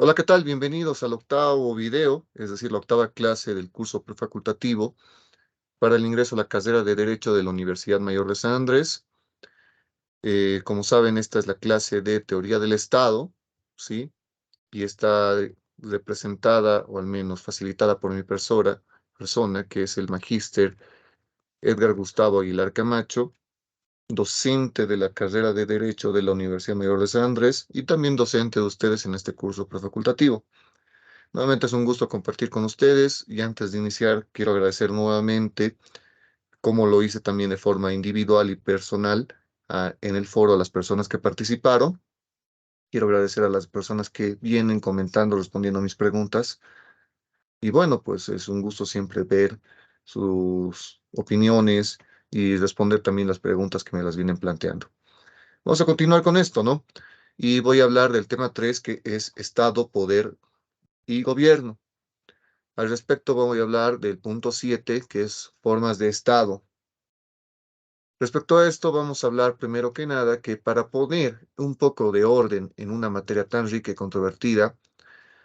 Hola, ¿qué tal? Bienvenidos al octavo video, es decir, la octava clase del curso prefacultativo para el ingreso a la carrera de Derecho de la Universidad Mayor de San Andrés. Como saben, esta es la clase de Teoría del Estado, ¿sí? Y está representada, o al menos facilitada por mi persona, que es el magíster Edgar Gustavo Aguilar Camacho, docente de la carrera de Derecho de la Universidad Mayor de San Andrés y también docente de ustedes en este curso prefacultativo. Nuevamente es un gusto compartir con ustedes y antes de iniciar quiero agradecer nuevamente, como lo hice también de forma individual y personal en el foro a las personas que participaron. Quiero agradecer a las personas que vienen comentando, respondiendo a mis preguntas. Y bueno, pues es un gusto siempre ver sus opiniones y responder también las preguntas que me las vienen planteando. Vamos a continuar con esto, ¿no? Y voy a hablar del tema 3 que es Estado, Poder y Gobierno. Al respecto, voy a hablar del punto 7, que es formas de Estado. Respecto a esto, vamos a hablar primero que nada que para poner un poco de orden en una materia tan rica y controvertida,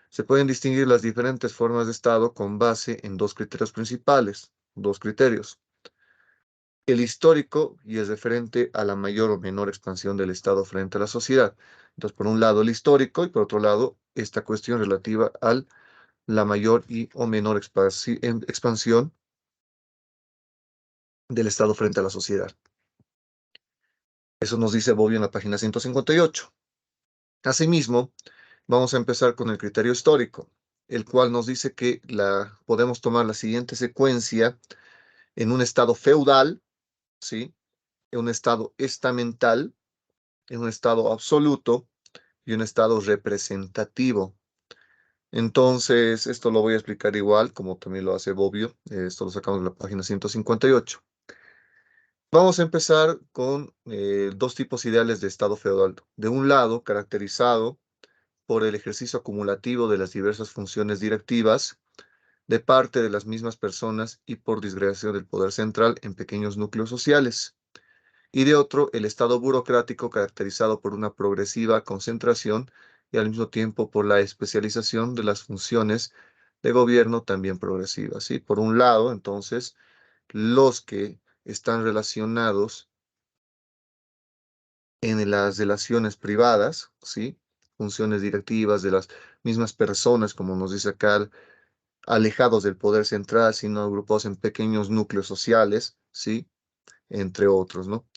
se pueden distinguir las diferentes formas de Estado con base en dos criterios principales, dos criterios. El histórico y es referente a la mayor o menor expansión del Estado frente a la sociedad. Entonces, por un lado el histórico y por otro lado esta cuestión relativa a la mayor y o menor expansión del Estado frente a la sociedad. Eso nos dice Bobby en la página 158. Asimismo, vamos a empezar con el criterio histórico, el cual nos dice que podemos tomar la siguiente secuencia en un estado feudal, ¿sí? En un estado estamental, en un estado absoluto y un estado representativo. Entonces, esto lo voy a explicar igual, como también lo hace Bobbio. Esto lo sacamos de la página 158. Vamos a empezar con dos tipos ideales de Estado feudal. De un lado, caracterizado por el ejercicio acumulativo de las diversas funciones directivas de parte de las mismas personas y por disgregación del poder central en pequeños núcleos sociales. Y de otro, el Estado burocrático caracterizado por una progresiva concentración y al mismo tiempo por la especialización de las funciones de gobierno también progresivas. ¿Sí? Por un lado, entonces, los que están relacionados en las relaciones privadas, ¿sí? Funciones directivas de las mismas personas, como nos dice acá, alejados del poder central, sino agrupados en pequeños núcleos sociales, ¿sí? Entre otros, ¿no?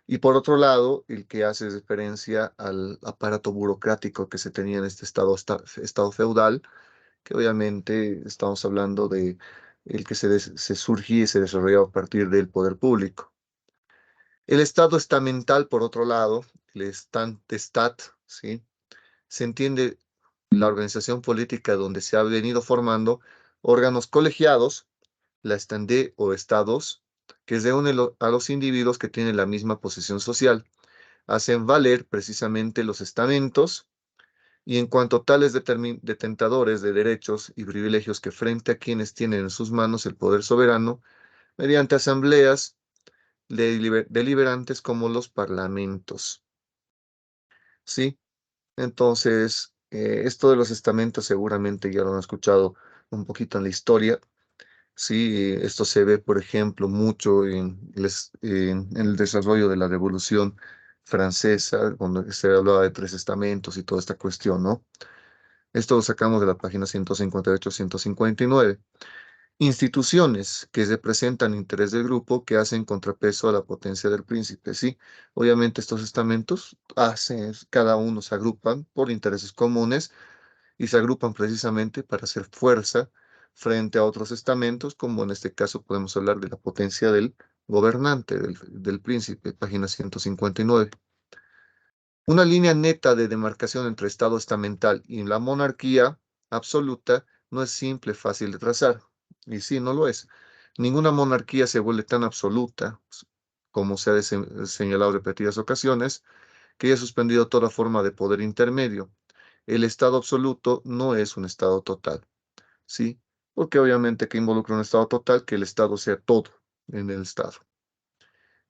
Y por otro lado, el que hace referencia al aparato burocrático que se tenía en este estado feudal, que obviamente estamos hablando de el que se surgía y se desarrollaba a partir del poder público. El estado estamental, por otro lado, el Stat, ¿sí? Se entiende la organización política donde se ha venido formando órganos colegiados, la estandé o estados, que reúnen a los individuos que tienen la misma posición social, hacen valer precisamente los estamentos y en cuanto a tales detentadores de derechos y privilegios que frente a quienes tienen en sus manos el poder soberano, mediante asambleas deliberantes como los parlamentos. ¿Sí? Entonces, esto de los estamentos seguramente ya lo han escuchado un poquito en la historia. Sí, esto se ve, por ejemplo, mucho en el desarrollo de la Revolución Francesa, cuando se hablaba de tres estamentos y toda esta cuestión, ¿no? Esto lo sacamos de la página 158-159. Instituciones que representan interés del grupo que hacen contrapeso a la potencia del príncipe, ¿sí? Obviamente estos estamentos cada uno se agrupan por intereses comunes y se agrupan precisamente para hacer fuerza frente a otros estamentos, como en este caso podemos hablar de la potencia del gobernante, del príncipe, página 159. Una línea neta de demarcación entre Estado estamental y la monarquía absoluta no es simple, fácil de trazar. Y sí, no lo es. Ninguna monarquía se vuelve tan absoluta, como se ha señalado en repetidas ocasiones, que haya suspendido toda forma de poder intermedio. El Estado absoluto no es un Estado total, ¿sí? Porque obviamente que involucra un Estado total, que el Estado sea todo en el Estado.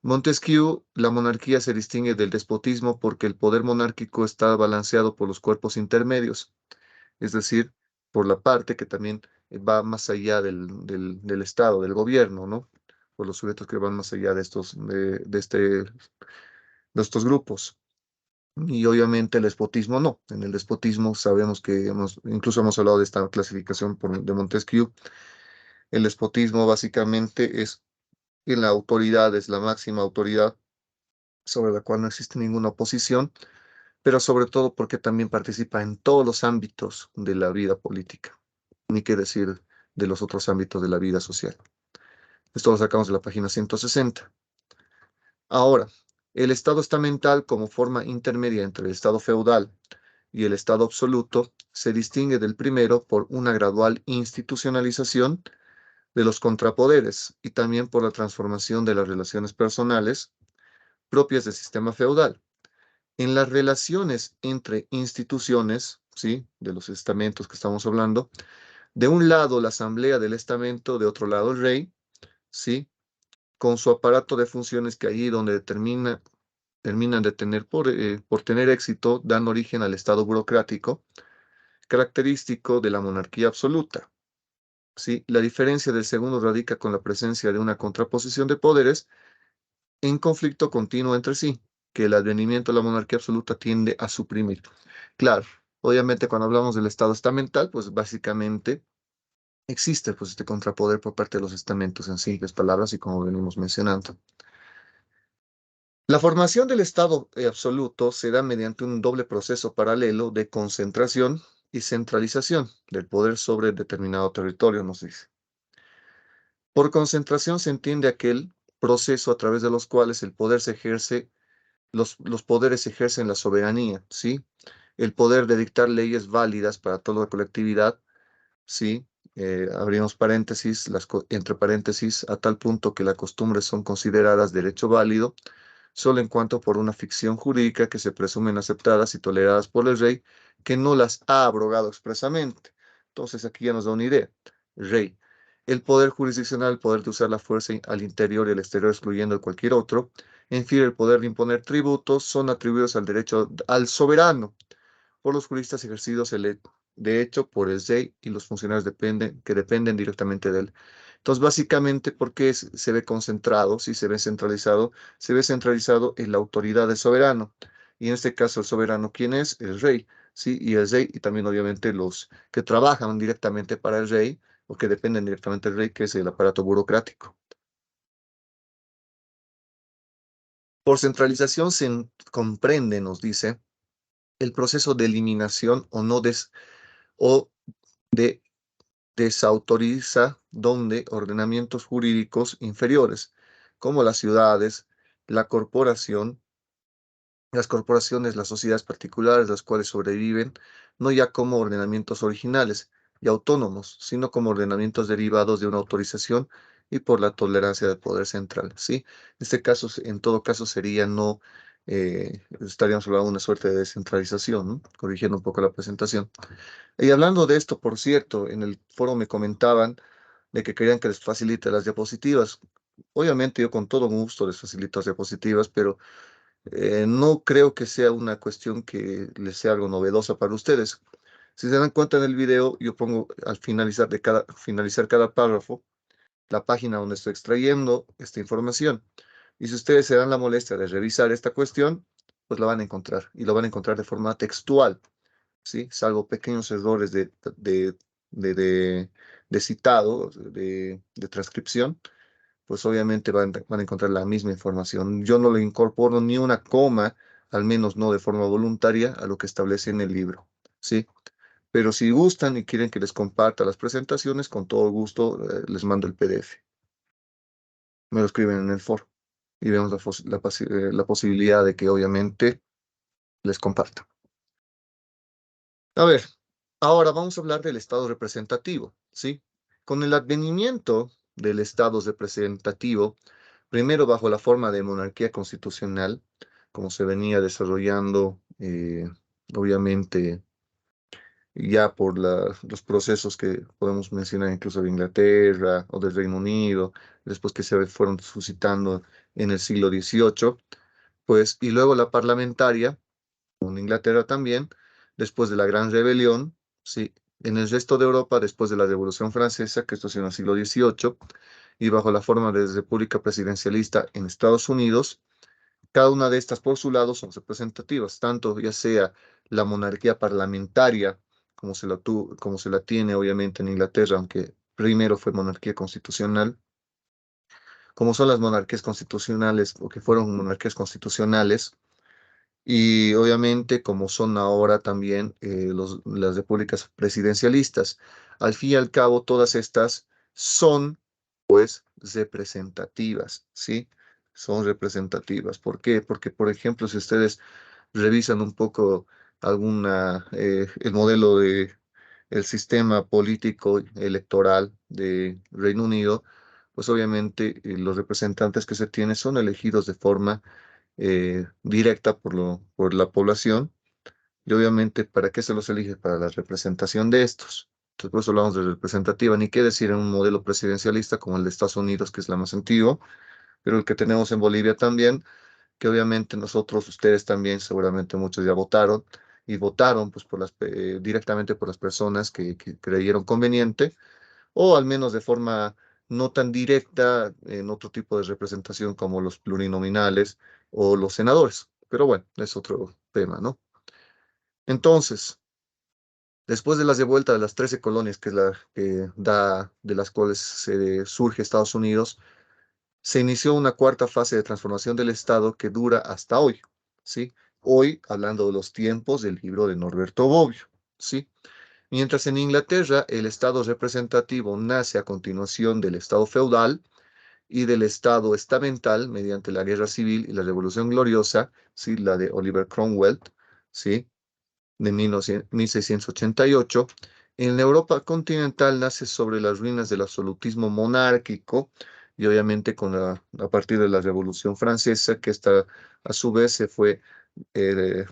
Montesquieu, la monarquía se distingue del despotismo porque el poder monárquico está balanceado por los cuerpos intermedios, es decir, por la parte que también va más allá del Estado, del gobierno, ¿no? Por los sujetos que van más allá de estos grupos. Y obviamente el despotismo no. En el despotismo sabemos que incluso hemos hablado de esta clasificación de Montesquieu. El despotismo básicamente es que la autoridad es la máxima autoridad sobre la cual no existe ninguna oposición, pero sobre todo porque también participa en todos los ámbitos de la vida política, ni qué decir de los otros ámbitos de la vida social. Esto lo sacamos de la página 160. Ahora, el Estado estamental como forma intermedia entre el Estado feudal y el Estado absoluto se distingue del primero por una gradual institucionalización de los contrapoderes y también por la transformación de las relaciones personales propias del sistema feudal. En las relaciones entre instituciones, ¿sí? De los estamentos que estamos hablando, de un lado la asamblea del estamento, de otro lado el rey, ¿sí? Con su aparato de funciones que allí donde terminan de tener por tener éxito, dan origen al estado burocrático, característico de la monarquía absoluta. ¿Sí? La diferencia del segundo radica con la presencia de una contraposición de poderes en conflicto continuo entre sí, que el advenimiento de la monarquía absoluta tiende a suprimir. Claro, obviamente cuando hablamos del estado estamental, pues básicamente existe pues este contrapoder por parte de los estamentos en simples palabras y como venimos mencionando. La formación del estado absoluto se da mediante un doble proceso paralelo de concentración y centralización del poder sobre determinado territorio, nos dice. Por concentración se entiende aquel proceso a través de los cuales el poder se ejerce, los poderes ejercen la soberanía, ¿sí? El poder de dictar leyes válidas para toda la colectividad, ¿sí? Abrimos paréntesis, entre paréntesis, a tal punto que las costumbres son consideradas derecho válido, solo en cuanto por una ficción jurídica que se presumen aceptadas y toleradas por el rey, que no las ha abrogado expresamente. Entonces aquí ya nos da una idea. Rey. El poder jurisdiccional, el poder de usar la fuerza al interior y al exterior, excluyendo cualquier otro. En fin, el poder de imponer tributos son atribuidos al derecho al soberano por los juristas ejercidos de hecho por el rey y los funcionarios que dependen directamente de él. Entonces, básicamente, ¿por qué se ve concentrado, si se ve centralizado? Se ve centralizado en la autoridad del soberano. Y en este caso, el soberano, ¿quién es? El rey, ¿sí? Y el rey, y también obviamente los que trabajan directamente para el rey o que dependen directamente del rey, que es el aparato burocrático. Por centralización se comprende, nos dice, el proceso de eliminación o de desautoriza donde ordenamientos jurídicos inferiores, como las ciudades, la corporación, las corporaciones, las sociedades particulares, las cuales sobreviven, no ya como ordenamientos originales y autónomos, sino como ordenamientos derivados de una autorización y por la tolerancia del poder central, ¿sí? Este caso, en todo caso, sería no, estaríamos hablando de una suerte de descentralización, ¿no? Corrigiendo un poco la presentación. Y hablando de esto, por cierto, en el foro me comentaban de que querían que les facilite las diapositivas. Obviamente yo con todo gusto les facilito las diapositivas, pero no creo que sea una cuestión que les sea algo novedosa para ustedes. Si se dan cuenta en el video, yo pongo al finalizar cada párrafo la página donde estoy extrayendo esta información. Y si ustedes se dan la molestia de revisar esta cuestión, pues la van a encontrar y lo van a encontrar de forma textual. ¿Sí? Salvo pequeños errores de, de- de citado, de transcripción, pues obviamente van a encontrar la misma información. Yo no le incorporo ni una coma, al menos no de forma voluntaria, a lo que establece en el libro, ¿sí? Pero si gustan y quieren que les comparta las presentaciones, con todo gusto, les mando el PDF. Me lo escriben en el foro y vemos la posibilidad de que obviamente les comparta. A ver, ahora vamos a hablar del Estado representativo, ¿sí? Con el advenimiento del Estado representativo, primero bajo la forma de monarquía constitucional, como se venía desarrollando, obviamente, ya por los procesos que podemos mencionar incluso de Inglaterra o del Reino Unido, después que se fueron suscitando en el siglo XVIII, pues, y luego la parlamentaria, en Inglaterra también, después de la Gran Rebelión, ¿sí? En el resto de Europa, después de la Revolución Francesa, que esto es en el siglo XVIII, y bajo la forma de república presidencialista en Estados Unidos, cada una de estas por su lado son representativas, tanto ya sea la monarquía parlamentaria, como se la tiene obviamente en Inglaterra, aunque primero fue monarquía constitucional, como son las monarquías constitucionales o que fueron monarquías constitucionales, y obviamente como son ahora también las repúblicas presidencialistas. Al fin y al cabo, todas estas son representativas, ¿sí? Son representativas. ¿Por qué? Porque, por ejemplo, si ustedes revisan un poco el modelo de el sistema político electoral de Reino Unido, pues obviamente los representantes que se tienen son elegidos de forma directa por la población y obviamente ¿para qué se los elige? Para la representación de estos. Entonces, por eso hablamos de representativa, ni qué decir en un modelo presidencialista como el de Estados Unidos, que es la más antigua, pero el que tenemos en Bolivia también, que obviamente nosotros, ustedes también, seguramente muchos ya votaron, y votaron pues directamente por las personas que creyeron conveniente, o al menos de forma no tan directa en otro tipo de representación como los plurinominales o los senadores. Pero bueno, es otro tema, ¿no? Entonces, después de la revuelta de las 13 colonias, que es la que da, de las cuales se surge Estados Unidos, se inició una cuarta fase de transformación del Estado que dura hasta hoy, ¿sí? Hoy, hablando de los tiempos del libro de Norberto Bobbio, ¿sí? Mientras en Inglaterra el Estado representativo nace a continuación del Estado feudal y del Estado estamental mediante la Guerra Civil y la Revolución Gloriosa, ¿sí? La de Oliver Cromwell, ¿sí? De 1688, en la Europa continental nace sobre las ruinas del absolutismo monárquico y obviamente a partir de la Revolución Francesa, que esta a su vez se fue eh,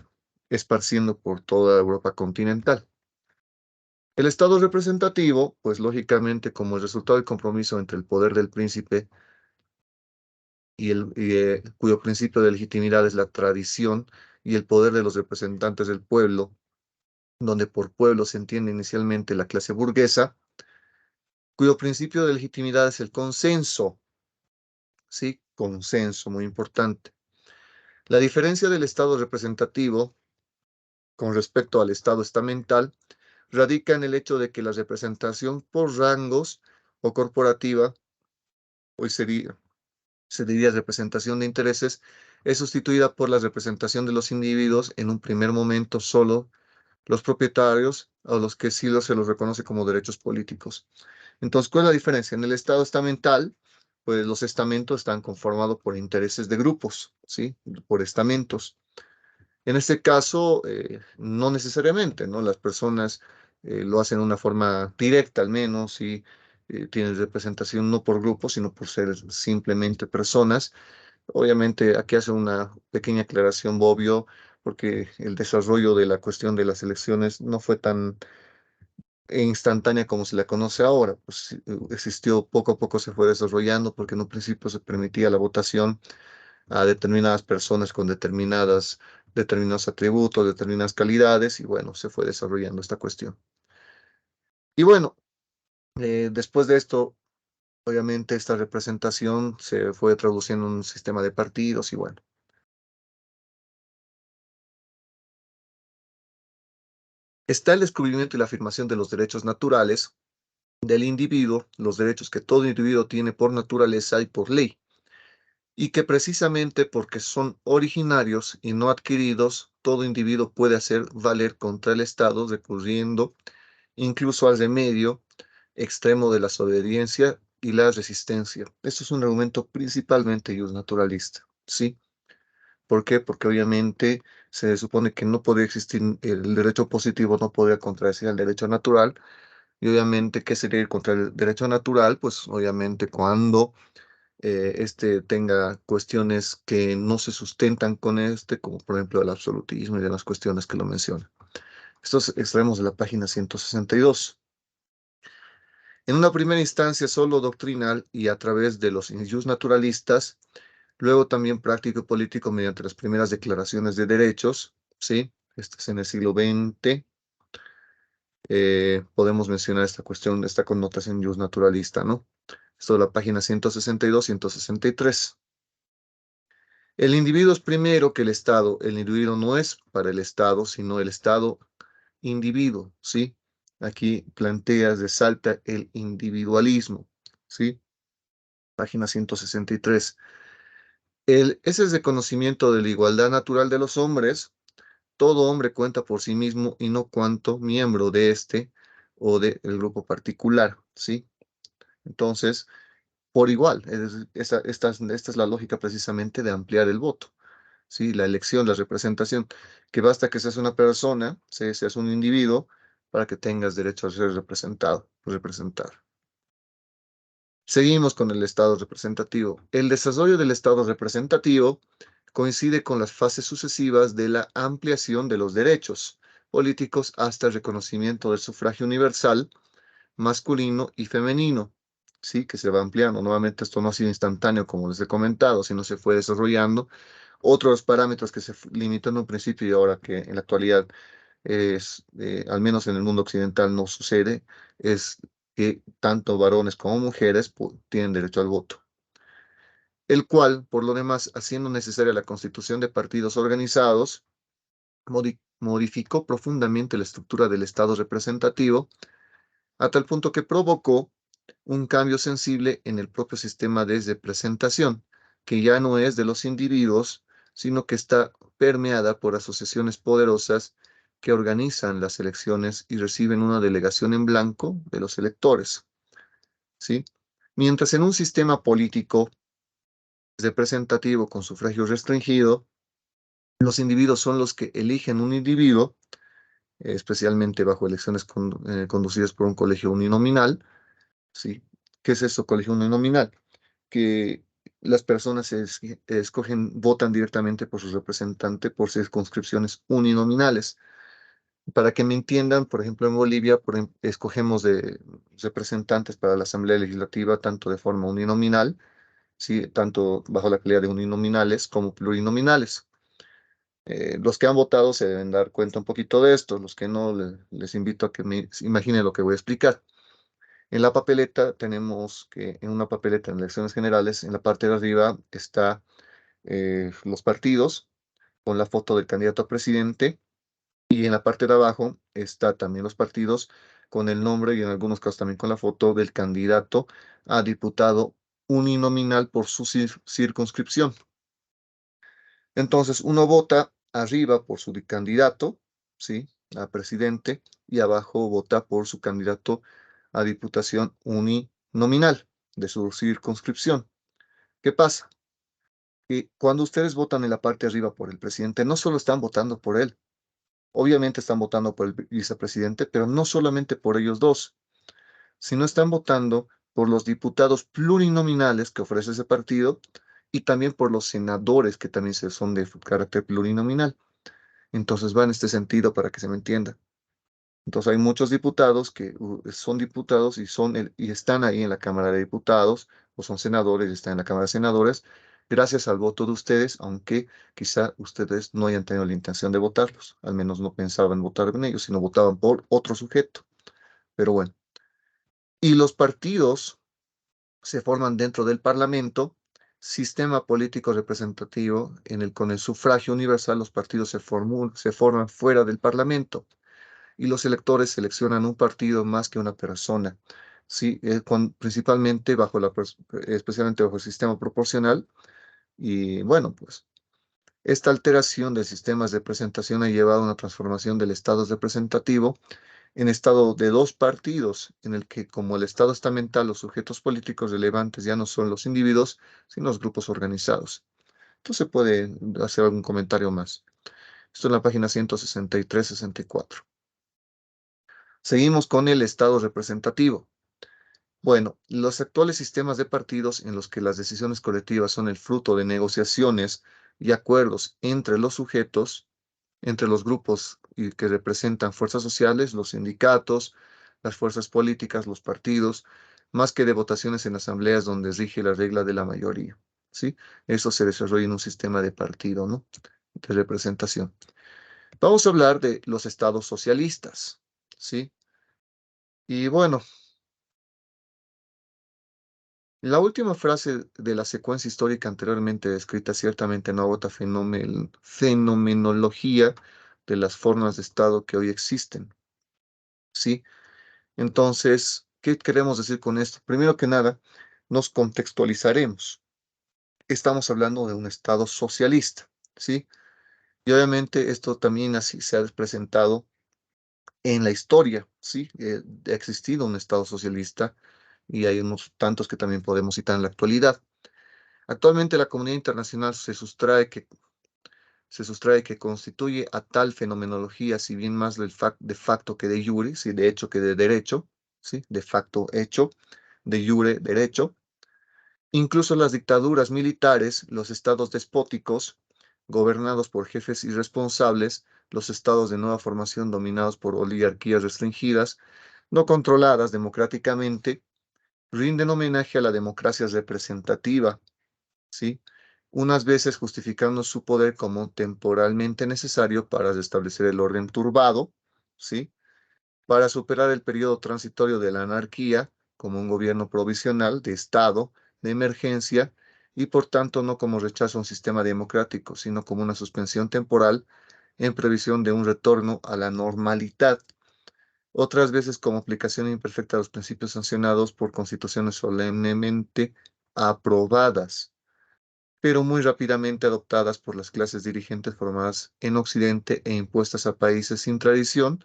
esparciendo por toda Europa continental. El Estado representativo, pues lógicamente como resultado del compromiso entre el poder del príncipe cuyo principio de legitimidad es la tradición y el poder de los representantes del pueblo, donde por pueblo se entiende inicialmente la clase burguesa, cuyo principio de legitimidad es el consenso, ¿sí? Consenso, muy importante. La diferencia del Estado representativo con respecto al Estado estamental radica en el hecho de que la representación por rangos o corporativa, hoy se diría representación de intereses, es sustituida por la representación de los individuos en un primer momento solo los propietarios a los que sí se los reconoce como derechos políticos. Entonces, ¿cuál es la diferencia? En el estado estamental, pues los estamentos están conformados por intereses de grupos, ¿sí? Por estamentos. En este caso, no necesariamente, ¿no? Las personas lo hacen de una forma directa, al menos, y tienen representación no por grupos, sino por ser simplemente personas. Obviamente, aquí hace una pequeña aclaración, Bobbio, porque el desarrollo de la cuestión de las elecciones no fue tan instantánea como se la conoce ahora, pues sí, existió poco a poco se fue desarrollando porque en un principio se permitía la votación a determinadas personas con determinados atributos, determinadas calidades y bueno, se fue desarrollando esta cuestión. Y bueno, después de esto, obviamente esta representación se fue traduciendo en un sistema de partidos y bueno. Está el descubrimiento y la afirmación de los derechos naturales del individuo, los derechos que todo individuo tiene por naturaleza y por ley, y que precisamente porque son originarios y no adquiridos, todo individuo puede hacer valer contra el Estado recurriendo incluso al remedio extremo de la desobediencia y la resistencia. Esto es un argumento principalmente naturalista, ¿sí? ¿Por qué? Porque obviamente se supone que no podría existir el derecho positivo, no podría contradecir el derecho natural, y obviamente, ¿qué sería ir contra el derecho natural? Pues obviamente cuando este tenga cuestiones que no se sustentan con este, como por ejemplo el absolutismo y demás cuestiones que lo menciona. Estos extremos de la página 162. En una primera instancia solo doctrinal y a través de los injus naturalistas, luego también práctico y político mediante las primeras declaraciones de derechos, ¿sí? Este es en el siglo XX, podemos mencionar esta cuestión, esta connotación naturalista, ¿no? Esto de la página 162, 163. El individuo es primero que el Estado. El individuo no es para el Estado, sino el Estado individuo, ¿sí? Aquí planteas, resalta el individualismo, ¿sí? Página 163. Ese es reconocimiento de la igualdad natural de los hombres. Todo hombre cuenta por sí mismo y no cuanto miembro de este o del grupo particular, ¿sí? Entonces, por igual, esta es la lógica precisamente de ampliar el voto, ¿sí? La elección, la representación, que basta que seas una persona, seas un individuo, para que tengas derecho a ser representado, representar. Seguimos con el Estado representativo. El desarrollo del Estado representativo coincide con las fases sucesivas de la ampliación de los derechos políticos hasta el reconocimiento del sufragio universal masculino y femenino, ¿sí? Que se va ampliando. Nuevamente, esto no ha sido instantáneo, como les he comentado, sino se fue desarrollando. Otros parámetros que se limitan en un principio y ahora que en la actualidad al menos en el mundo occidental no sucede, es que tanto varones como mujeres tienen derecho al voto, el cual, por lo demás, haciendo necesaria la constitución de partidos organizados, modificó profundamente la estructura del Estado representativo a tal punto que provocó un cambio sensible en el propio sistema de representación, que ya no es de los individuos, sino que está permeada por asociaciones poderosas que organizan las elecciones y reciben una delegación en blanco de los electores, ¿sí? Mientras en un sistema político representativo con sufragio restringido, los individuos son los que eligen un individuo, especialmente bajo elecciones conducidas por un colegio uninominal, ¿sí? ¿Qué es eso, colegio uninominal? Que las personas escogen, votan directamente por su representante por circunscripciones uninominales. Para que me entiendan, por ejemplo, en Bolivia escogemos de representantes para la Asamblea Legislativa tanto de forma uninominal, ¿sí? Tanto bajo la calidad de uninominales como plurinominales. Los que han votado se deben dar cuenta un poquito de esto, los que no, les invito a que me imaginen lo que voy a explicar. En la papeleta tenemos que en una papeleta en elecciones generales, en la parte de arriba está los partidos con la foto del candidato a presidente y en la parte de abajo está también los partidos con el nombre y en algunos casos también con la foto del candidato a diputado uninominal por su circunscripción. Entonces uno vota arriba por su candidato, ¿sí? A presidente y abajo vota por su candidato a diputación uninominal de su circunscripción. ¿Qué pasa? Que cuando ustedes votan en la parte de arriba por el presidente, no solo están votando por él, obviamente están votando por el vicepresidente, pero no solamente por ellos dos, sino están votando por los diputados plurinominales que ofrece ese partido y también por los senadores que también son de carácter plurinominal. Entonces va en este sentido para que se me entienda. Entonces hay muchos diputados que son diputados y están ahí en la Cámara de Diputados, o son senadores y están en la Cámara de Senadores, gracias al voto de ustedes, aunque quizá ustedes no hayan tenido la intención de votarlos, al menos no pensaban votar en ellos, sino votaban por otro sujeto. Pero bueno, y los partidos se forman dentro del Parlamento, sistema político representativo en el con el sufragio universal los partidos se forman fuera del Parlamento y los electores seleccionan un partido más que una persona. Sí, principalmente especialmente bajo el sistema proporcional. Y bueno, pues esta alteración de sistemas de representación ha llevado a una transformación del Estado representativo en estado de dos partidos, en el que como el Estado estamental, los sujetos políticos relevantes ya no son los individuos, sino los grupos organizados. Entonces puede hacer algún comentario más. Esto en la página 163-64. Seguimos con el Estado representativo. Bueno, los actuales sistemas de partidos en los que las decisiones colectivas son el fruto de negociaciones y acuerdos entre los sujetos, entre los grupos que representan fuerzas sociales, los sindicatos, las fuerzas políticas, los partidos, más que de votaciones en asambleas donde rige la regla de la mayoría, ¿sí? Eso se desarrolla en un sistema de partido, ¿no? De representación. Vamos a hablar de los estados socialistas, ¿sí? Y bueno, la última frase de la secuencia histórica anteriormente descrita ciertamente no agota fenomenología de las formas de Estado que hoy existen, ¿sí? Entonces, ¿qué queremos decir con esto? Primero que nada, nos contextualizaremos. Estamos hablando de un Estado socialista, ¿sí? Y obviamente esto también así se ha presentado en la historia, ¿sí? Ha existido un Estado socialista y hay unos tantos que también podemos citar en la actualidad. Actualmente la comunidad internacional se sustrae que constituye a tal fenomenología, si bien más de facto que de jure, sí, de hecho que de derecho, ¿sí? De facto hecho, de jure derecho. Incluso las dictaduras militares, los estados despóticos, gobernados por jefes irresponsables, los estados de nueva formación dominados por oligarquías restringidas, no controladas democráticamente, rinden homenaje a la democracia representativa, ¿sí? Unas veces justificando su poder como temporalmente necesario para restablecer el orden turbado, ¿sí? Para superar el periodo transitorio de la anarquía como un gobierno provisional de Estado, de emergencia, y por tanto no como rechazo a un sistema democrático, sino como una suspensión temporal en previsión de un retorno a la normalidad. Otras veces como aplicación imperfecta de los principios sancionados por constituciones solemnemente aprobadas, pero muy rápidamente adoptadas por las clases dirigentes formadas en Occidente e impuestas a países sin tradición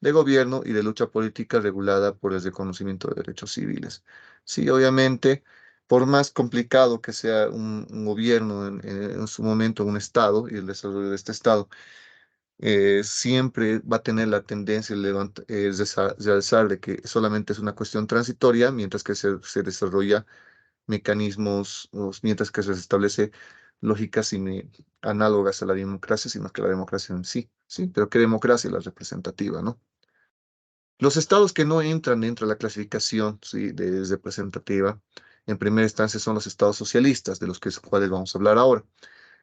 de gobierno y de lucha política regulada por el reconocimiento de derechos civiles. Sí, obviamente, por más complicado que sea un gobierno en su momento, un Estado y el desarrollo de este Estado, siempre va a tener la tendencia de alzar de que solamente es una cuestión transitoria, mientras que se desarrolla mecanismos, mientras que se establece lógicas análogas a la democracia, sino que la democracia en sí, sí, pero ¿qué democracia? La representativa, ¿no? Los estados que no entran dentro de la clasificación, sí, de representativa, en primera instancia son los estados socialistas, de los cuales vamos a hablar ahora,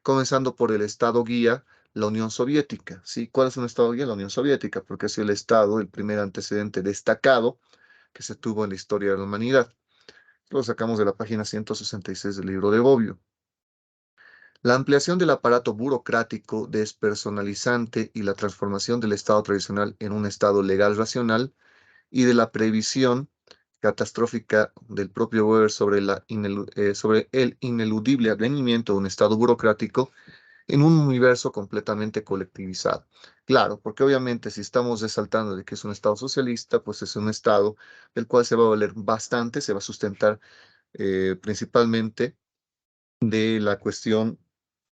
comenzando por el estado guía, la Unión Soviética, ¿sí? ¿Cuál es un estado guía? La Unión Soviética, porque es el estado, el primer antecedente destacado que se tuvo en la historia de la humanidad. Lo sacamos de la página 166 del libro de Bobbio. La ampliación del aparato burocrático despersonalizante y la transformación del estado tradicional en un estado legal racional y de la previsión catastrófica del propio Weber sobre el ineludible advenimiento de un Estado burocrático en un universo completamente colectivizado. Claro, porque obviamente si estamos resaltando de que es un Estado socialista, pues es un Estado del cual se va a valer bastante, se va a sustentar principalmente de la cuestión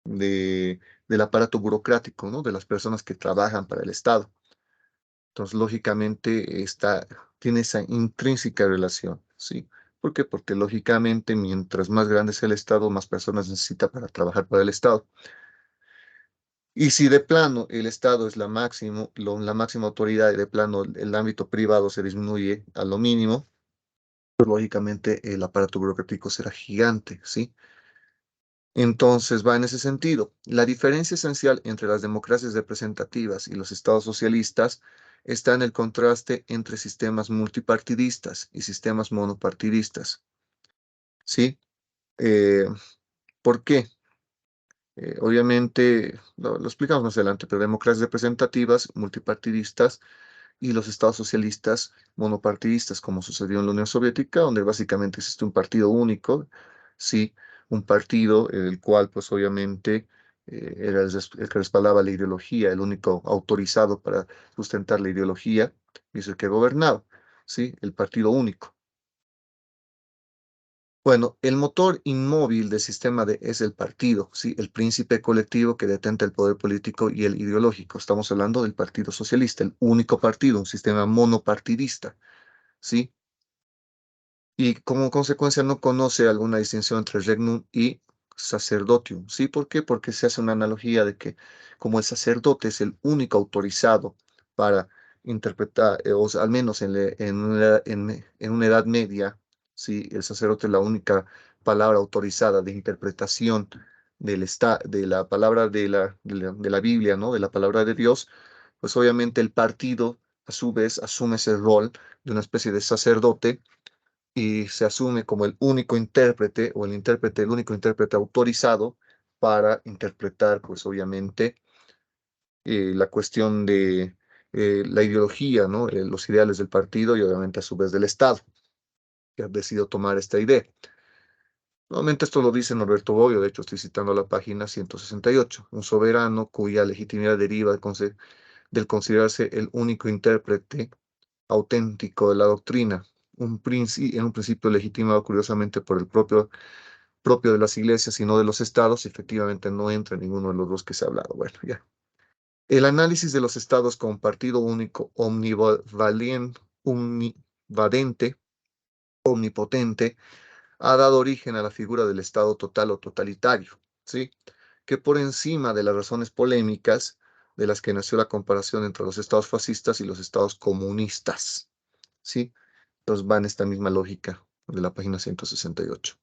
del aparato burocrático, ¿no? De las personas que trabajan para el Estado. Entonces, lógicamente, tiene esa intrínseca relación, ¿sí? ¿Por qué? Porque lógicamente, mientras más grande sea el Estado, más personas necesita para trabajar para el Estado. Y si de plano el Estado es la máxima autoridad y de plano el ámbito privado se disminuye a lo mínimo, pues lógicamente el aparato burocrático será gigante, ¿sí? Entonces va en ese sentido. La diferencia esencial entre las democracias representativas y los estados socialistas está en el contraste entre sistemas multipartidistas y sistemas monopartidistas. ¿Sí? Eh, ¿Por qué? Obviamente, lo explicamos más adelante, pero democracias representativas, multipartidistas y los estados socialistas monopartidistas, como sucedió en la Unión Soviética, donde básicamente existe un partido único, sí, un partido el cual pues obviamente era el que respaldaba la ideología, el único autorizado para sustentar la ideología, y es el que gobernaba, sí, el partido único. Bueno, el motor inmóvil del es el partido, ¿sí? El príncipe colectivo que detenta el poder político y el ideológico. Estamos hablando del Partido Socialista, el único partido, un sistema monopartidista, ¿sí? Y como consecuencia no conoce alguna distinción entre regnum y sacerdotium, ¿sí? ¿Por qué? Porque se hace una analogía de que como el sacerdote es el único autorizado para interpretar, o sea, al menos en una edad media, ¿sí? El sacerdote es la única palabra autorizada de interpretación de la palabra de la Biblia, ¿no? De la palabra de Dios, pues obviamente el partido a su vez asume ese rol de una especie de sacerdote y se asume como el único intérprete o el único intérprete autorizado para interpretar, pues obviamente, la cuestión de la ideología, ¿no? Los ideales del partido y obviamente a su vez del Estado, que ha decidido tomar esta idea. Nuevamente esto lo dice Norberto Bobbio, de hecho estoy citando la página 168, un soberano cuya legitimidad deriva del considerarse el único intérprete auténtico de la doctrina, en un principio legitimado curiosamente por el propio de las iglesias y no de los estados, efectivamente no entra en ninguno de los dos que se ha hablado. Bueno, ya. El análisis de los estados como partido único, omnivadente, omnipotente, ha dado origen a la figura del estado total o totalitario, ¿sí? Que por encima de las razones polémicas de las que nació la comparación entre los estados fascistas y los estados comunistas, ¿sí? Entonces va en esta misma lógica de la página 168.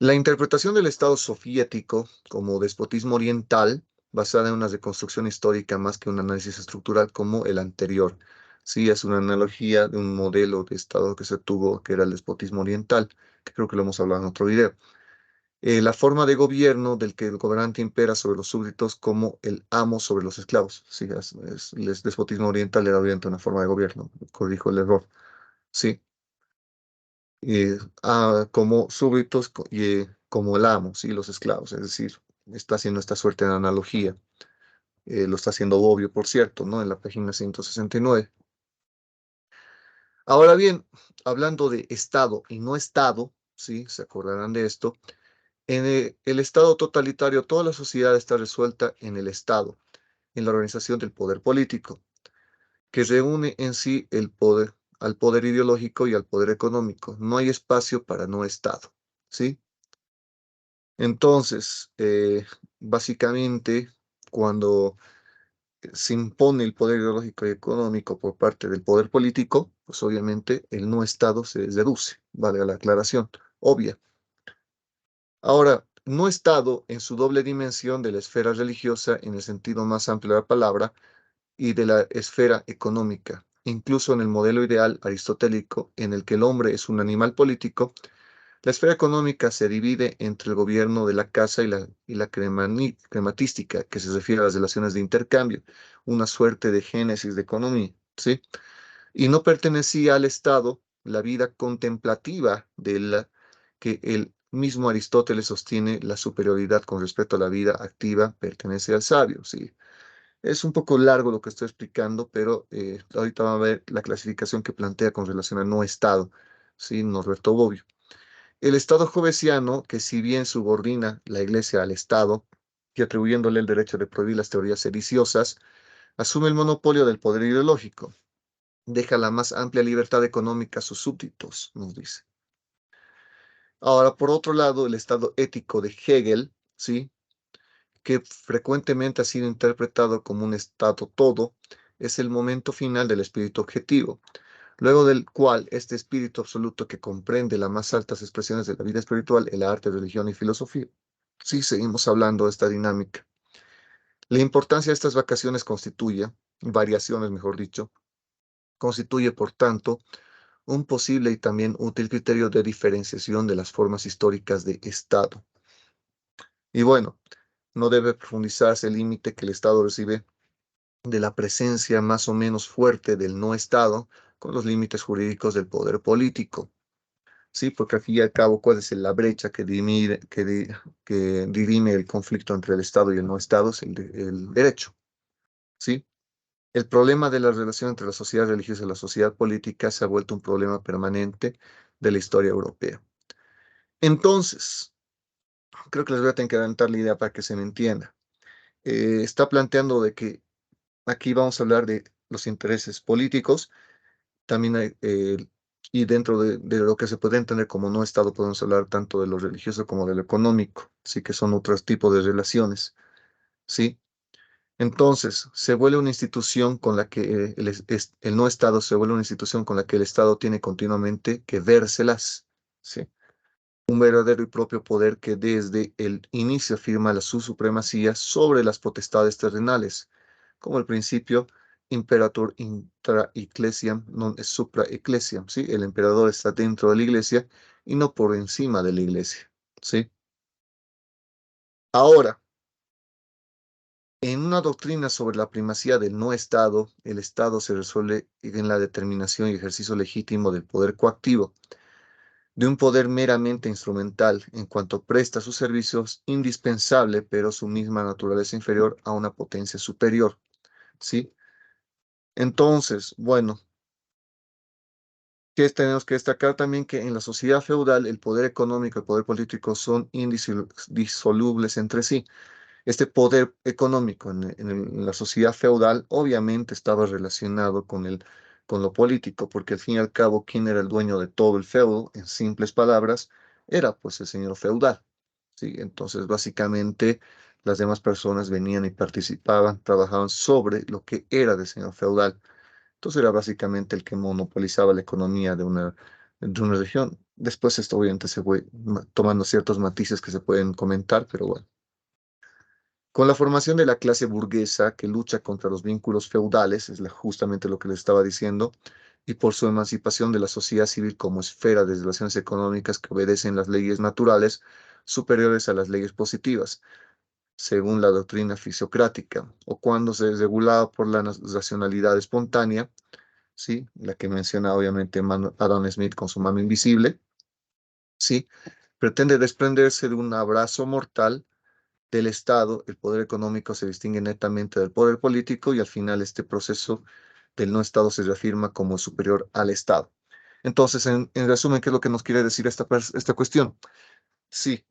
La interpretación del Estado soviético como despotismo oriental, basada en una reconstrucción histórica más que un análisis estructural como el anterior, sí es una analogía de un modelo de Estado que se tuvo, que era el despotismo oriental, que creo que lo hemos hablado en otro video. La forma de gobierno del que el gobernante impera sobre los súbditos como el amo sobre los esclavos. Sí, el despotismo oriental era obviamente una forma de gobierno, corrijo el error. Sí, como súbditos y como el amo, ¿sí? Los esclavos, es decir, está haciendo esta suerte de analogía. Lo está haciendo obvio, por cierto, ¿no? En la página 169. Ahora bien, hablando de Estado y no Estado, ¿sí? Se acordarán de esto. En el Estado totalitario, toda la sociedad está resuelta en el Estado, en la organización del poder político, que reúne en sí el poder, al poder ideológico y al poder económico. No hay espacio para no Estado, ¿sí? Entonces, básicamente, cuando se impone el poder ideológico y económico por parte del poder político, pues obviamente el no Estado se deduce, vale la aclaración, obvia. Ahora, no Estado en su doble dimensión de la esfera religiosa en el sentido más amplio de la palabra y de la esfera económica, incluso en el modelo ideal aristotélico en el que el hombre es un animal político. La esfera económica se divide entre el gobierno de la casa y la crematística, que se refiere a las relaciones de intercambio, una suerte de génesis de economía, ¿sí? Y no pertenecía al Estado la vida contemplativa de la que el mismo Aristóteles sostiene la superioridad con respecto a la vida activa pertenece al sabio, ¿sí? Es un poco largo lo que estoy explicando, pero ahorita vamos a ver la clasificación que plantea con relación al no Estado, ¿sí? Norberto Bobbio. El Estado jovesiano, que si bien subordina la Iglesia al Estado y atribuyéndole el derecho de prohibir las teorías sediciosas, asume el monopolio del poder ideológico, deja la más amplia libertad económica a sus súbditos, nos dice. Ahora, por otro lado, el Estado ético de Hegel, ¿sí? Que frecuentemente ha sido interpretado como un Estado todo, es el momento final del espíritu objetivo, luego del cual este espíritu absoluto que comprende las más altas expresiones de la vida espiritual, el arte, religión y filosofía. Sí, seguimos hablando de esta dinámica. La importancia de estas variaciones, mejor dicho, constituye, por tanto, un posible y también útil criterio de diferenciación de las formas históricas de Estado. Y bueno, no debe profundizarse el límite que el Estado recibe de la presencia más o menos fuerte del no Estado con los límites jurídicos del poder político. Sí, porque al fin y al cabo, ¿cuál es la brecha que dirime el conflicto entre el Estado y el no Estado? Es el derecho, ¿sí? El problema de la relación entre la sociedad religiosa y la sociedad política se ha vuelto un problema permanente de la historia europea. Entonces, creo que les voy a tener que adelantar la idea para que se me entienda. Está planteando de que aquí vamos a hablar de los intereses políticos, también hay, y dentro de lo que se puede entender como no Estado, podemos hablar tanto de lo religioso como de lo económico, sí que son otros tipos de relaciones, ¿sí? Entonces, se vuelve una institución con la que el no Estado se vuelve una institución con la que el Estado tiene continuamente que vérselas, ¿sí? Un verdadero y propio poder que desde el inicio afirma su supremacía sobre las potestades terrenales, como el principio imperator intra ecclesiam non est supra ecclesiam, ¿sí? El emperador está dentro de la iglesia y no por encima de la iglesia, ¿sí? Ahora, en una doctrina sobre la primacía del no Estado, el Estado se resuelve en la determinación y ejercicio legítimo del poder coactivo, de un poder meramente instrumental en cuanto presta sus servicios indispensable, pero su misma naturaleza inferior a una potencia superior, ¿sí? Entonces, bueno, que tenemos que destacar también que en la sociedad feudal el poder económico y el poder político son indisolubles entre sí. Este poder económico en la sociedad feudal obviamente estaba relacionado con lo político, porque al fin y al cabo, ¿quién era el dueño de todo el feudo? En simples palabras, era pues el señor feudal, ¿sí? Entonces, básicamente, las demás personas venían y participaban, trabajaban sobre lo que era del señor feudal. Entonces, era básicamente el que monopolizaba la economía de una región. Después, esto obviamente se fue tomando ciertos matices que se pueden comentar, pero bueno. Con la formación de la clase burguesa que lucha contra los vínculos feudales, es justamente lo que les estaba diciendo, y por su emancipación de la sociedad civil como esfera de relaciones económicas que obedecen las leyes naturales superiores a las leyes positivas, según la doctrina fisiocrática, o cuando se es regulada por la racionalidad espontánea, ¿sí? La que menciona obviamente Adam Smith con su mano invisible, ¿sí? Pretende desprenderse de un abrazo mortal del Estado, el poder económico se distingue netamente del poder político y al final este proceso del no Estado se reafirma como superior al Estado. Entonces, en resumen, ¿qué es lo que nos quiere decir esta cuestión? Sí,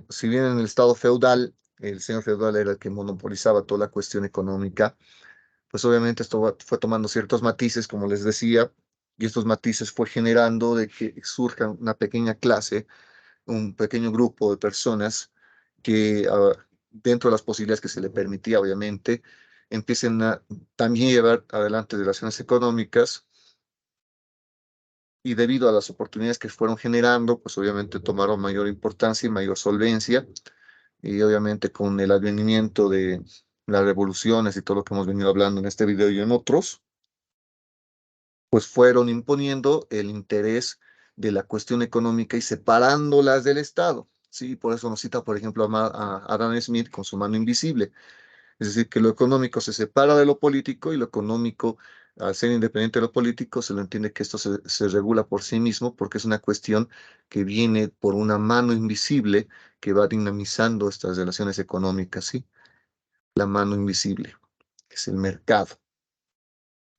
si bien en el Estado feudal, el señor feudal era el que monopolizaba toda la cuestión económica, pues obviamente esto fue tomando ciertos matices, como les decía, y estos matices fue generando de que surja una pequeña clase, un pequeño grupo de personas que dentro de las posibilidades que se le permitía, obviamente, empiecen a también llevar adelante relaciones económicas y debido a las oportunidades que fueron generando, pues obviamente tomaron mayor importancia y mayor solvencia y obviamente con el advenimiento de las revoluciones y todo lo que hemos venido hablando en este video y en otros, pues fueron imponiendo el interés de la cuestión económica y separándolas del Estado. Sí, por eso nos cita, por ejemplo, a Adam Smith con su mano invisible. Es decir, que lo económico se separa de lo político y lo económico, al ser independiente de lo político, se lo entiende que esto se regula por sí mismo porque es una cuestión que viene por una mano invisible que va dinamizando estas relaciones económicas, ¿sí? La mano invisible, que es el mercado,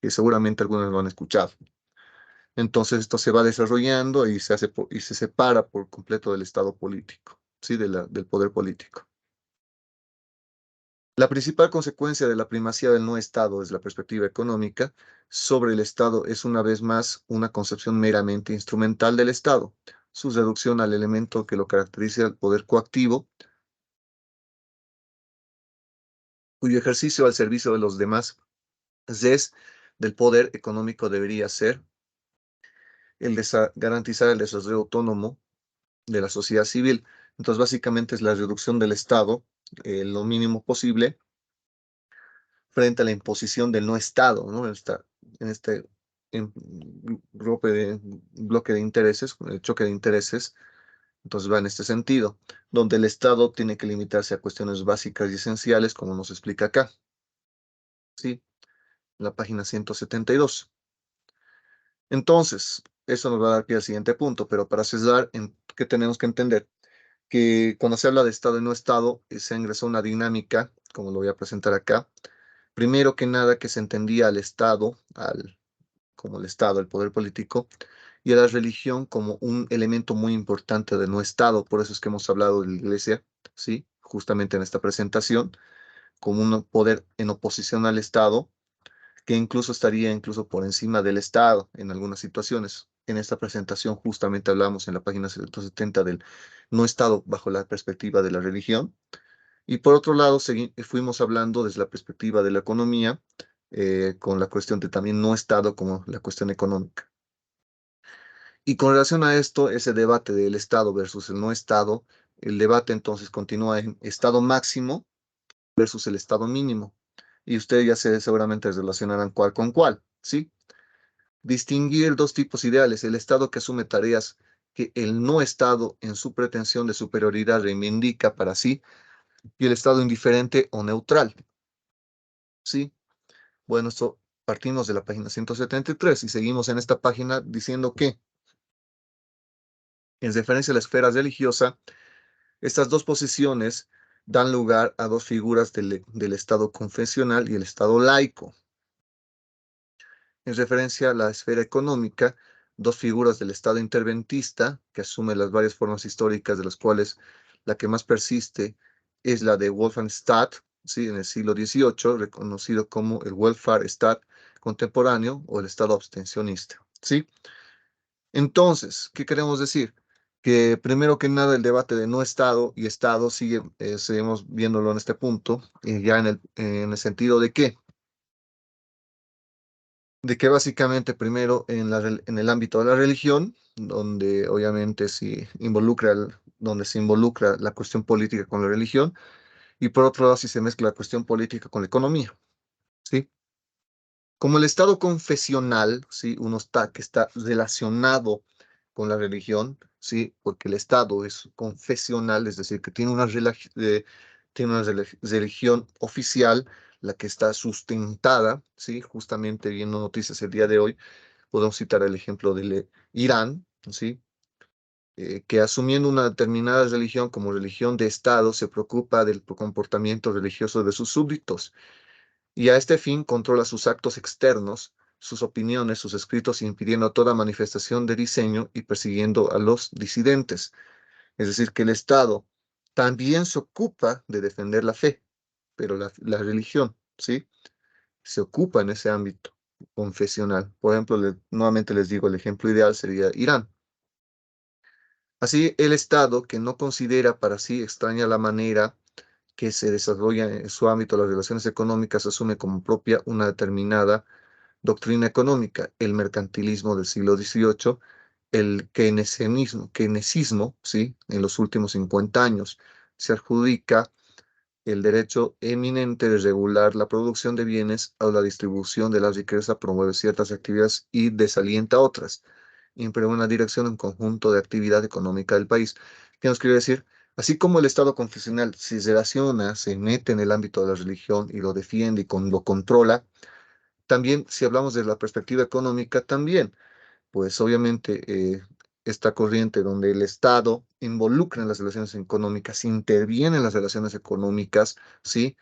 que seguramente algunos lo han escuchado. Entonces esto se va desarrollando y y se separa por completo del Estado político, ¿sí? Del poder político. La principal consecuencia de la primacía del no Estado desde la perspectiva económica sobre el Estado es una vez más una concepción meramente instrumental del Estado, su reducción al elemento que lo caracteriza el poder coactivo, cuyo ejercicio al servicio de los demás es del poder económico debería ser el de garantizar el desarrollo autónomo de la sociedad civil. Entonces, básicamente es la reducción del Estado, lo mínimo posible, frente a la imposición del no Estado, ¿no? En este en- bloque de intereses, el choque de intereses, entonces va en este sentido, donde el Estado tiene que limitarse a cuestiones básicas y esenciales, como nos explica acá, ¿sí? En la página 172. Entonces, eso nos va a dar pie al siguiente punto, pero para cerrar, ¿qué tenemos que entender? Que cuando se habla de Estado y no Estado, se ingresó una dinámica, como lo voy a presentar acá. Primero que nada, que se entendía al Estado, como el Estado, el poder político, y a la religión como un elemento muy importante de no Estado. Por eso es que hemos hablado de la Iglesia, ¿sí? Justamente en esta presentación, como un poder en oposición al Estado, que incluso estaría incluso por encima del Estado en algunas situaciones. En esta presentación justamente hablamos en la página 170 del no Estado bajo la perspectiva de la religión. Y por otro lado, fuimos hablando desde la perspectiva de la economía, con la cuestión de también no Estado como la cuestión económica. Y con relación a esto, ese debate del Estado versus el no Estado, el debate entonces continúa en Estado máximo versus el Estado mínimo. y ustedes ya se seguramente relacionarán cuál con cuál, ¿sí? Distinguir dos tipos ideales: el Estado que asume tareas que el no Estado en su pretensión de superioridad reivindica para sí, y el Estado indiferente o neutral, ¿sí? Bueno, esto partimos de la página 173 y seguimos en esta página diciendo que, en referencia a la esfera religiosa, estas dos posiciones dan lugar a dos figuras del Estado confesional y el Estado laico. En referencia a la esfera económica, dos figuras del Estado interventista, que asume las varias formas históricas, de las cuales la que más persiste es la de Wolfgang Staat, ¿sí? En el siglo XVIII, reconocido como el Welfare State contemporáneo o el Estado abstencionista, ¿sí? Entonces, ¿qué queremos decir? Que primero que nada el debate de no Estado y Estado sigue, seguimos viéndolo en este punto, ya en el sentido de que básicamente primero en el ámbito de la religión, donde obviamente donde se involucra la cuestión política con la religión, y por otro lado si se mezcla la cuestión política con la economía, ¿sí? Como el estado confesional, ¿sí? Uno que está relacionado con la religión, ¿sí? Porque el estado es confesional, es decir, que tiene una religión oficial, la que está sustentada, ¿sí? Justamente viendo noticias el día de hoy, podemos citar el ejemplo de Irán, ¿sí? Que asumiendo una determinada religión como religión de Estado, se preocupa del comportamiento religioso de sus súbditos y a este fin controla sus actos externos, sus opiniones, sus escritos, impidiendo toda manifestación de diseño y persiguiendo a los disidentes. Es decir, que el Estado también se ocupa de defender la fe, pero la religión, ¿sí? Se ocupa en ese ámbito confesional. Por ejemplo, nuevamente les digo, el ejemplo ideal sería Irán. Así, el Estado, que no considera para sí extraña la manera que se desarrolla en su ámbito las relaciones económicas, asume como propia una determinada doctrina económica, el mercantilismo del siglo XVIII, el keynesianismo, ¿sí? En los últimos 50 años se adjudica el derecho eminente de regular la producción de bienes o la distribución de la riqueza, promueve ciertas actividades y desalienta otras, impregna una dirección en conjunto de actividad económica del país. ¿Qué nos quiere decir? Así como el Estado confesional se relaciona, se mete en el ámbito de la religión y lo defiende y lo controla, también si hablamos de la perspectiva económica, también, pues obviamente esta corriente donde el Estado involucra en las relaciones económicas, interviene en las relaciones económicas, ¿sí?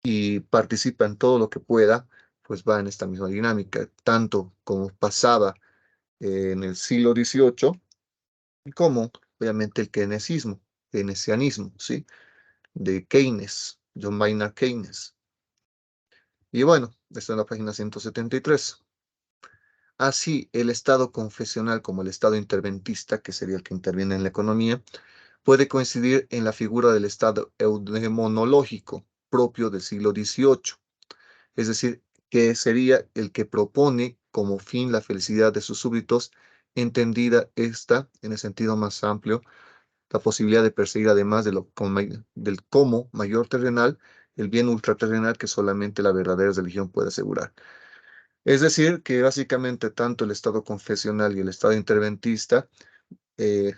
Y participa en todo lo que pueda, pues va en esta misma dinámica, tanto como pasaba en el siglo XVIII, como obviamente el keynesianismo, ¿sí? De Keynes, John Maynard Keynes. Y bueno, está en la página 173. Así, el Estado confesional como el Estado interventista, que sería el que interviene en la economía, puede coincidir en la figura del Estado eudemonológico propio del siglo XVIII, es decir, que sería el que propone como fin la felicidad de sus súbditos, entendida esta en el sentido más amplio, la posibilidad de perseguir además del cómo mayor terrenal, el bien ultraterrenal que solamente la verdadera religión puede asegurar. Es decir, que básicamente tanto el Estado confesional y el Estado interventista eh,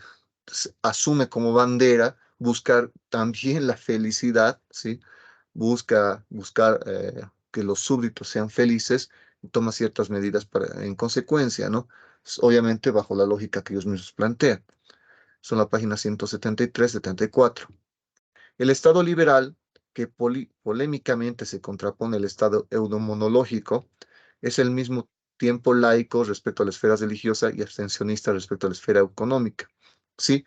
asume como bandera buscar también la felicidad, ¿sí? Buscar que los súbditos sean felices y toma ciertas medidas en consecuencia, ¿no? Obviamente bajo la lógica que ellos mismos plantean. Son la página 173-74. El Estado liberal, que polémicamente se contrapone al Estado eudemonológico, es al mismo tiempo laico respecto a la esfera religiosa y abstencionista respecto a la esfera económica. ¿Sí?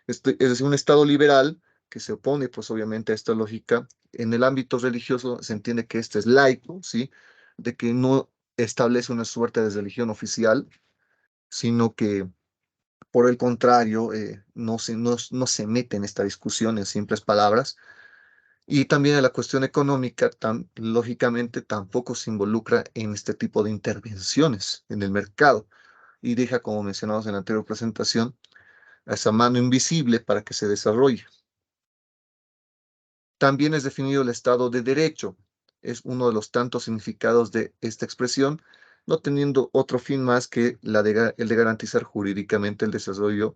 Es decir, un Estado liberal que se opone, pues obviamente, a esta lógica. En el ámbito religioso se entiende que este es laico, ¿sí? De que no establece una suerte de religión oficial, sino que, por el contrario, no se mete en esta discusión en simples palabras, y también en la cuestión económica, lógicamente, tampoco se involucra en este tipo de intervenciones en el mercado y deja, como mencionamos en la anterior presentación, a esa mano invisible para que se desarrolle. También es definido el Estado de Derecho, es uno de los tantos significados de esta expresión, no teniendo otro fin más que el de garantizar jurídicamente el desarrollo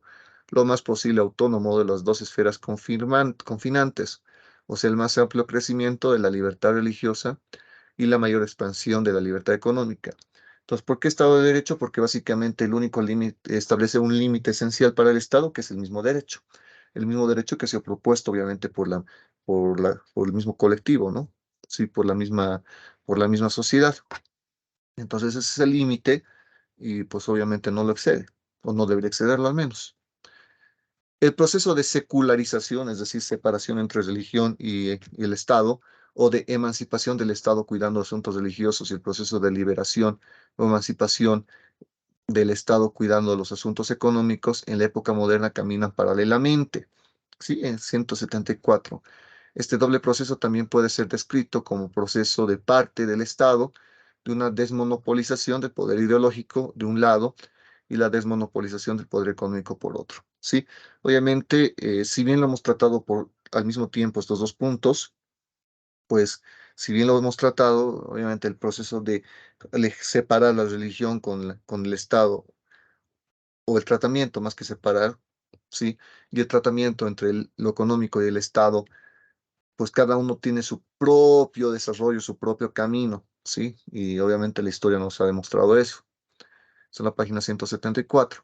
lo más posible autónomo de las dos esferas confinantes, o sea, el más amplio crecimiento de la libertad religiosa y la mayor expansión de la libertad económica. Entonces, ¿por qué Estado de Derecho? Porque básicamente el único límite establece un límite esencial para el Estado, que es el mismo derecho que se ha propuesto, obviamente, por el mismo colectivo, ¿no? Sí, por la misma sociedad. Entonces, ese es el límite y pues obviamente no lo excede, o no debería excederlo al menos. El proceso de secularización, es decir, separación entre religión y el Estado, o de emancipación del Estado cuidando asuntos religiosos y el proceso de liberación o emancipación del Estado cuidando los asuntos económicos en la época moderna caminan paralelamente. ¿Sí? En 174. Este doble proceso también puede ser descrito como proceso de parte del Estado, de una desmonopolización del poder ideológico de un lado y la desmonopolización del poder económico por otro. ¿Sí? Obviamente, si bien lo hemos tratado al mismo tiempo estos dos puntos, pues si bien lo hemos tratado, obviamente el proceso de separar la religión con el Estado o el tratamiento más que separar, ¿sí? Y el tratamiento entre lo económico y el Estado, pues cada uno tiene su propio desarrollo, su propio camino, ¿sí? Y obviamente la historia nos ha demostrado eso. Es en la página 174.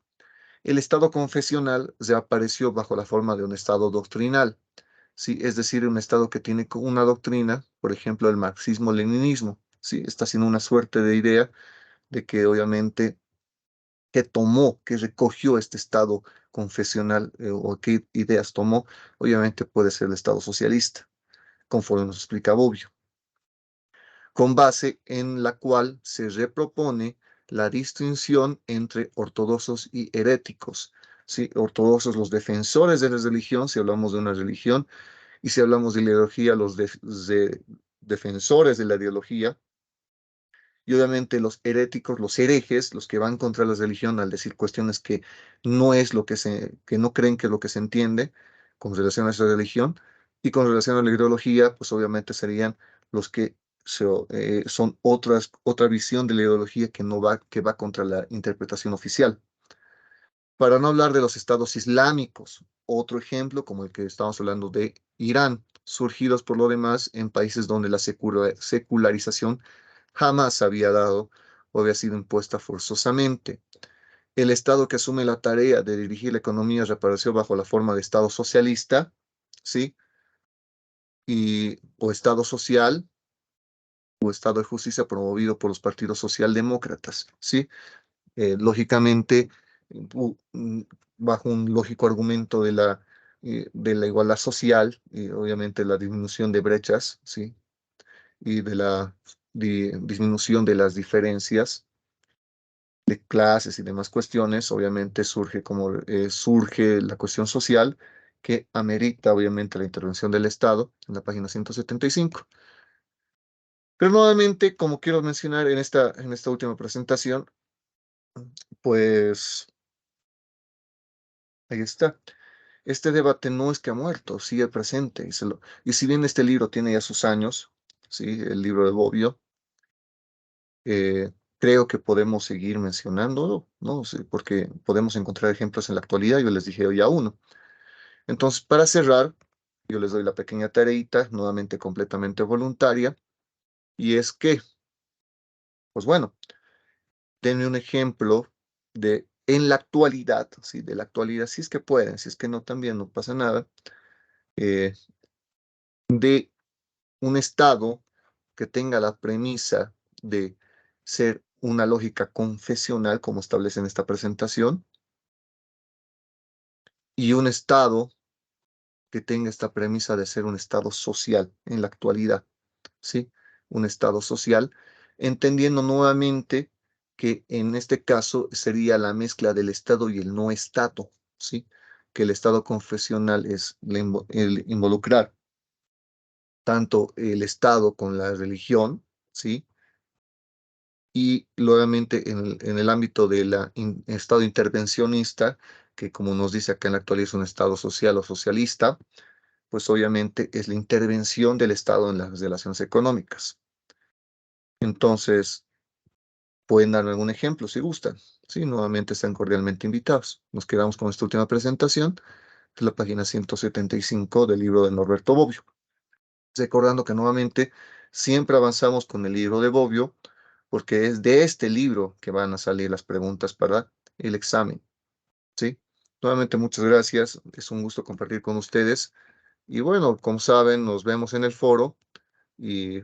El Estado confesional ya apareció bajo la forma de un Estado doctrinal, ¿sí? Es decir, un Estado que tiene una doctrina, por ejemplo, el marxismo-leninismo, ¿sí? Está haciendo una suerte de idea de que obviamente que tomó, que recogió este Estado confesional o qué ideas tomó, obviamente puede ser el Estado socialista, conforme nos explica Bobbio, con base en la cual se repropone la distinción entre ortodoxos y heréticos. ¿Sí? Ortodoxos, los defensores de la religión, si hablamos de una religión, y si hablamos de ideología, defensores de la ideología, y obviamente los heréticos, los herejes, los que van contra la religión al decir cuestiones que no es lo que no creen que es lo que se entiende con relación a esa religión, y con relación a la ideología, pues obviamente serían los que son otra visión de la ideología que va contra la interpretación oficial. Para no hablar de los estados islámicos, otro ejemplo como el que estamos hablando de Irán, surgidos por lo demás en países donde la secularización jamás había dado o había sido impuesta forzosamente. El Estado que asume la tarea de dirigir la economía reapareció bajo la forma de Estado socialista, ¿sí? O Estado social o Estado de justicia promovido por los partidos socialdemócratas, ¿sí? Lógicamente, bajo un lógico argumento de la igualdad social y obviamente la disminución de brechas, ¿sí? Y de la disminución de las diferencias de clases y demás cuestiones, obviamente surge la cuestión social que amerita obviamente la intervención del Estado en la página 175. Pero nuevamente, como quiero mencionar en esta última presentación, pues ahí está. Este debate no es que ha muerto, sigue presente. Y si bien este libro tiene ya sus años, ¿sí? El libro de Bobbio, creo que podemos seguir mencionándolo, ¿no? Sí, porque podemos encontrar ejemplos en la actualidad, yo les dije hoy a uno. Entonces, para cerrar, yo les doy la pequeña tareita, nuevamente completamente voluntaria, y es que, pues bueno, denme un ejemplo en la actualidad, ¿sí? De la actualidad, si es que pueden, si es que no, también no pasa nada, eh, de un Estado que tenga la premisa de ser una lógica confesional, como establece en esta presentación, y un Estado que tenga esta premisa de ser un Estado social en la actualidad, ¿sí? Un Estado social, entendiendo nuevamente que en este caso sería la mezcla del Estado y el no Estado, ¿sí? Que el Estado confesional es el involucrar tanto el Estado con la religión, ¿sí? Y nuevamente en el ámbito del Estado intervencionista, que como nos dice acá en la actualidad es un Estado social o socialista, pues obviamente es la intervención del Estado en las relaciones económicas. Entonces, pueden darme algún ejemplo si gustan. Sí, nuevamente están cordialmente invitados. Nos quedamos con esta última presentación de la página 175 del libro de Norberto Bobbio. Recordando que nuevamente siempre avanzamos con el libro de Bobbio, porque es de este libro que van a salir las preguntas para el examen. ¿Sí? Nuevamente, muchas gracias. Es un gusto compartir con ustedes. Y bueno, como saben, nos vemos en el foro y